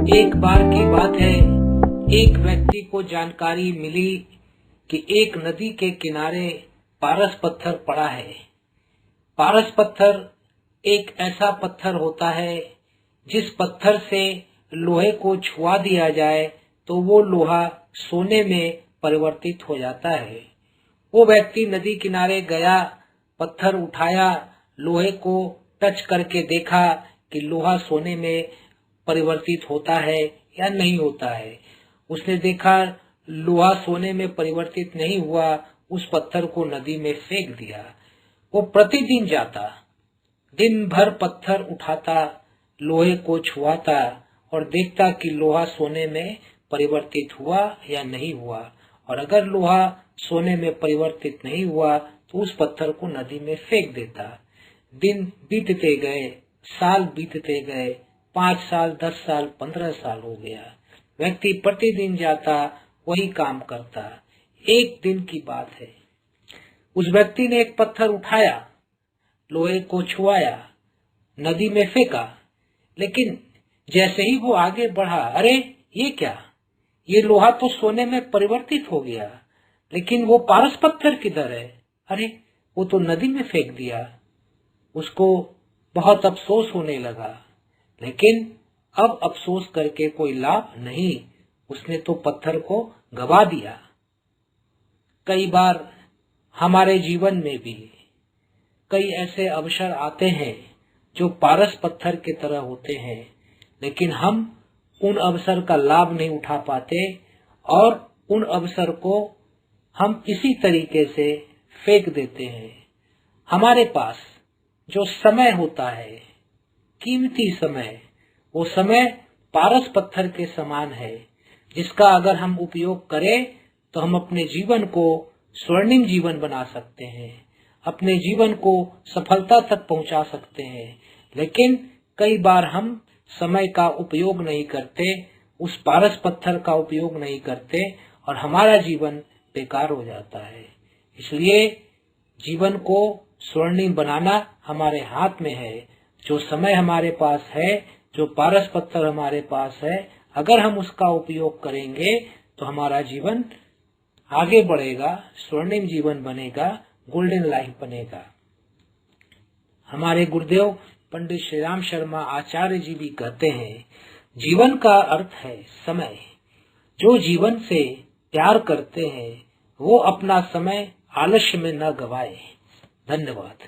एक बार की बात है, एक व्यक्ति को जानकारी मिली कि एक नदी के किनारे पारस पत्थर पड़ा है। पारस पत्थर एक ऐसा पत्थर होता है जिस पत्थर से लोहे को छुआ दिया जाए तो वो लोहा सोने में परिवर्तित हो जाता है। वो व्यक्ति नदी किनारे गया, पत्थर उठाया, लोहे को टच करके देखा कि लोहा सोने में परिवर्तित होता है या नहीं होता है। उसने देखा लोहा सोने में परिवर्तित नहीं हुआ, उस पत्थर को नदी में फेंक दिया। वो प्रतिदिन जाता, दिन भर पत्थर उठाता, लोहे को छुआता और देखता कि लोहा सोने में परिवर्तित हुआ या नहीं हुआ, और अगर लोहा सोने में परिवर्तित नहीं हुआ तो उस पत्थर को नदी में फेंक देता। दिन बीतते गए, साल बीतते गए, 5 साल, 10 साल, 15 साल हो गया। व्यक्ति प्रतिदिन जाता, वही काम करता। एक दिन की बात है, उस व्यक्ति ने एक पत्थर उठाया, लोहे को छुआया, नदी में फेंका, लेकिन जैसे ही वो आगे बढ़ा, अरे ये क्या, ये लोहा तो सोने में परिवर्तित हो गया, लेकिन वो पारस पत्थर किधर है? अरे वो तो नदी में फेंक दिया। उसको बहुत अफसोस होने लगा, लेकिन अब अफसोस करके कोई लाभ नहीं, उसने तो पत्थर को गवा दिया। कई बार हमारे जीवन में भी कई ऐसे अवसर आते हैं जो पारस पत्थर की तरह होते हैं, लेकिन हम उन अवसर का लाभ नहीं उठा पाते और उन अवसर को हम इसी तरीके से फेंक देते हैं। हमारे पास जो समय होता है, कीमती समय, वो समय पारस पत्थर के समान है, जिसका अगर हम उपयोग करें तो हम अपने जीवन को स्वर्णिम जीवन बना सकते हैं, अपने जीवन को सफलता तक पहुंचा सकते हैं। लेकिन कई बार हम समय का उपयोग नहीं करते, उस पारस पत्थर का उपयोग नहीं करते और हमारा जीवन बेकार हो जाता है। इसलिए जीवन को स्वर्णिम बनाना हमारे हाथ में है। जो समय हमारे पास है, जो पारस पत्थर हमारे पास है, अगर हम उसका उपयोग करेंगे तो हमारा जीवन आगे बढ़ेगा, स्वर्णिम जीवन बनेगा, गोल्डन लाइफ बनेगा। हमारे गुरुदेव पंडित श्री राम शर्मा आचार्य जी भी कहते हैं, जीवन का अर्थ है समय। जो जीवन से प्यार करते हैं वो अपना समय आलस्य में न गवाए। धन्यवाद।